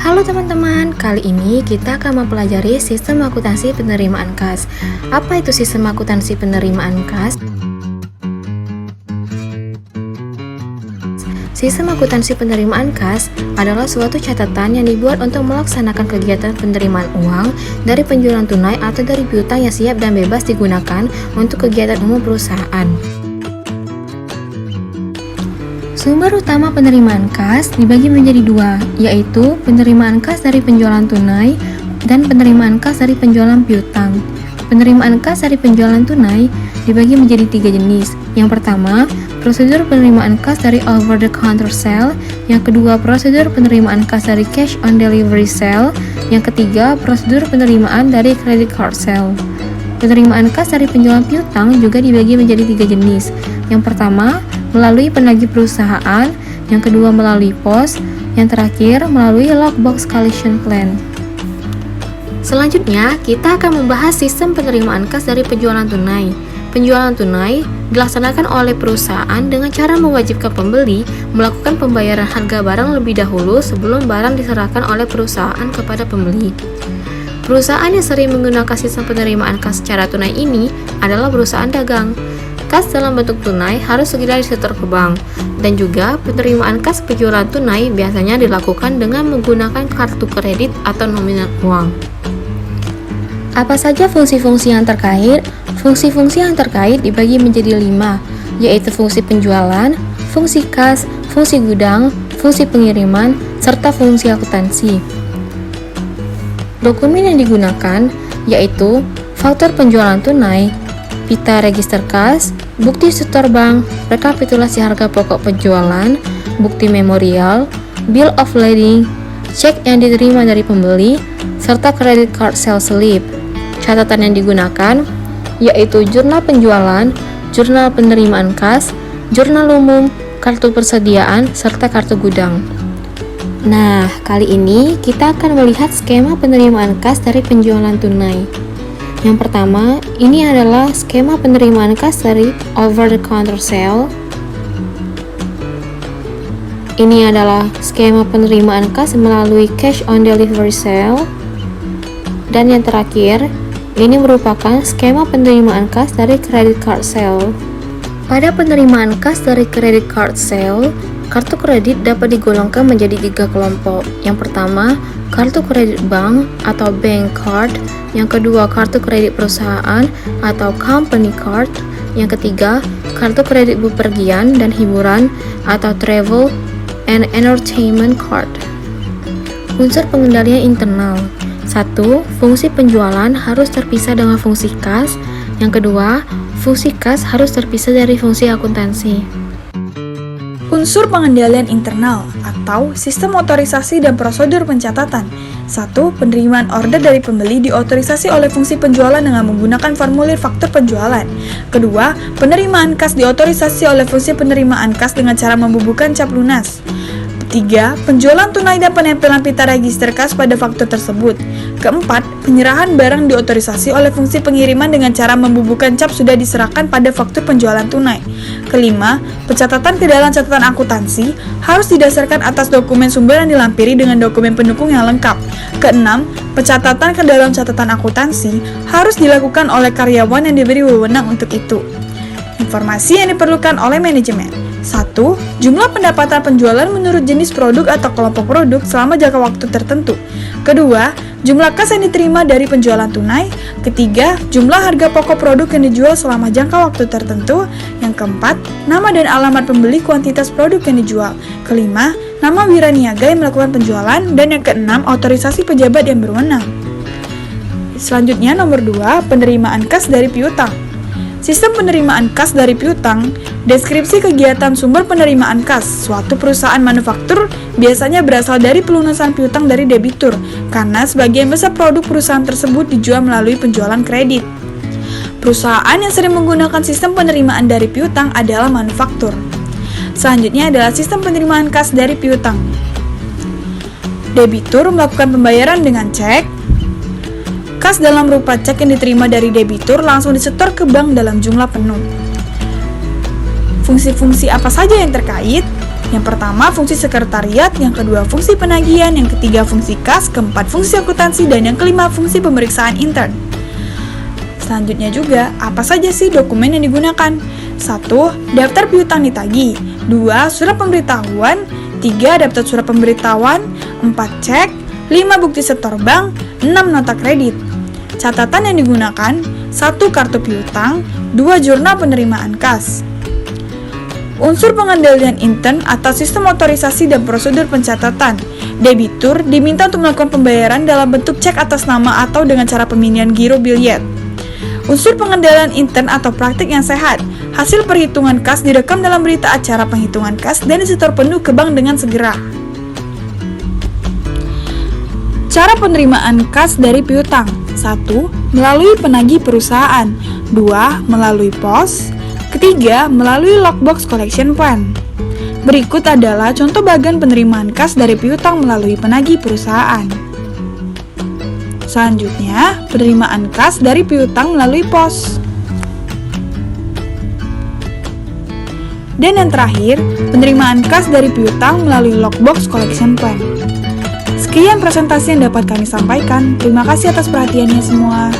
Halo teman-teman, kali ini kita akan mempelajari sistem akuntansi penerimaan kas. Apa itu sistem akuntansi penerimaan kas? Sistem akuntansi penerimaan kas adalah suatu catatan yang dibuat untuk melaksanakan kegiatan penerimaan uang dari penjualan tunai atau dari piutang yang siap dan bebas digunakan untuk kegiatan umum perusahaan. Sumber utama penerimaan kas dibagi menjadi dua, yaitu penerimaan kas dari penjualan tunai dan penerimaan kas dari penjualan piutang. Penerimaan kas dari penjualan tunai dibagi menjadi tiga jenis. Yang pertama, prosedur penerimaan kas dari over-the-counter sale. Yang kedua, prosedur penerimaan kas dari cash on delivery sale. Yang ketiga, prosedur penerimaan dari credit card sale. Penerimaan kas dari penjualan piutang juga dibagi menjadi tiga jenis. Yang pertama, melalui penagih perusahaan, yang kedua melalui pos, yang terakhir melalui lockbox collection plan. Selanjutnya, kita akan membahas sistem penerimaan kas dari penjualan tunai. Penjualan tunai dilaksanakan oleh perusahaan dengan cara mewajibkan pembeli melakukan pembayaran harga barang lebih dahulu sebelum barang diserahkan oleh perusahaan kepada pembeli. Perusahaan yang sering menggunakan sistem penerimaan kas secara tunai ini adalah perusahaan dagang. Kas dalam bentuk tunai harus segera disetor ke bank, dan juga penerimaan kas penjualan tunai biasanya dilakukan dengan menggunakan kartu kredit atau nominal uang. Apa saja fungsi-fungsi yang terkait? Fungsi-fungsi yang terkait dibagi menjadi 5, yaitu fungsi penjualan, fungsi kas, fungsi gudang, fungsi pengiriman, serta fungsi akuntansi. Dokumen yang digunakan yaitu faktur penjualan tunai, pita register kas, bukti setor bank, rekapitulasi harga pokok penjualan, bukti memorial, bill of lading, cek yang diterima dari pembeli, serta credit card sales slip. Catatan yang digunakan yaitu jurnal penjualan, jurnal penerimaan kas, jurnal umum, kartu persediaan, serta kartu gudang. Nah, kali ini kita akan melihat skema penerimaan kas dari penjualan tunai. Yang pertama, ini adalah skema penerimaan kas dari over-the-counter sale. Ini adalah skema penerimaan kas melalui cash on delivery sale. Dan yang terakhir, ini merupakan skema penerimaan kas dari credit card sale. Pada penerimaan kas dari credit card sale, kartu kredit dapat digolongkan menjadi 3 kelompok. Yang pertama, kartu kredit bank atau bank card. Yang kedua, kartu kredit perusahaan atau company card. Yang ketiga, kartu kredit bepergian dan hiburan atau travel and entertainment card. Unsur pengendalian internal. 1. Fungsi penjualan harus terpisah dengan fungsi kas. Yang kedua, fungsi kas harus terpisah dari fungsi akuntansi. Unsur pengendalian internal atau sistem otorisasi dan prosedur pencatatan. 1. Penerimaan order dari pembeli diotorisasi oleh fungsi penjualan dengan menggunakan formulir faktur penjualan. Kedua, penerimaan kas diotorisasi oleh fungsi penerimaan kas dengan cara membubuhkan cap lunas. 3. Penjualan tunai dan penempelan pita register kas pada faktur tersebut. Keempat, penyerahan barang diotorisasi oleh fungsi pengiriman dengan cara membubuhkan cap sudah diserahkan pada faktur penjualan tunai. Kelima, pencatatan ke dalam catatan akuntansi harus didasarkan atas dokumen sumber yang dilampiri dengan dokumen pendukung yang lengkap. Keenam, pencatatan ke dalam catatan akuntansi harus dilakukan oleh karyawan yang diberi wewenang untuk itu. Informasi yang diperlukan oleh manajemen. 1. Jumlah pendapatan penjualan menurut jenis produk atau kelompok produk selama jangka waktu tertentu. Kedua, jumlah kas yang diterima dari penjualan tunai. Ketiga, jumlah harga pokok produk yang dijual selama jangka waktu tertentu. Yang keempat, nama dan alamat pembeli kuantitas produk yang dijual. Kelima, nama wiraniaga yang melakukan penjualan. Dan yang keenam, otorisasi pejabat yang berwenang. Selanjutnya nomor 2, penerimaan kas dari piutang. Sistem penerimaan kas dari piutang. Deskripsi kegiatan sumber penerimaan kas. Suatu perusahaan manufaktur biasanya berasal dari pelunasan piutang dari debitur, karena sebagian besar produk perusahaan tersebut dijual melalui penjualan kredit. Perusahaan yang sering menggunakan sistem penerimaan dari piutang adalah manufaktur. Selanjutnya adalah sistem penerimaan kas dari piutang. Debitur melakukan pembayaran dengan cek. Kas dalam rupa cek yang diterima dari debitur langsung disetor ke bank dalam jumlah penuh. Fungsi-fungsi apa saja yang terkait? Yang pertama, fungsi sekretariat, yang kedua, fungsi penagihan, yang ketiga, fungsi kas, keempat, fungsi akuntansi, dan yang kelima, fungsi pemeriksaan intern. Selanjutnya juga, apa saja sih dokumen yang digunakan? 1. Daftar piutang ditagih. 2. Surat pemberitahuan. 3. Daftar surat pemberitahuan. 4. Cek. 5. Bukti setor bank. 6. Nota kredit. Catatan yang digunakan: 1. Kartu piutang. 2. Jurnal penerimaan kas. Unsur pengendalian intern atau sistem otorisasi dan prosedur pencatatan. Debitur diminta untuk melakukan pembayaran dalam bentuk cek atas nama atau dengan cara peminian giro biljet. Unsur pengendalian intern atau praktik yang sehat. Hasil perhitungan kas direkam dalam berita acara penghitungan kas dan disetor penuh ke bank dengan segera. Cara penerimaan kas dari piutang: 1. Melalui penagih perusahaan. 2. Melalui pos. Ketiga, melalui lockbox collection plan. Berikut adalah contoh bagian penerimaan kas dari piutang melalui penagih perusahaan. Selanjutnya, penerimaan kas dari piutang melalui pos. Dan yang terakhir, penerimaan kas dari piutang melalui lockbox collection plan. Sekian presentasi yang dapat kami sampaikan. Terima kasih atas perhatiannya semua.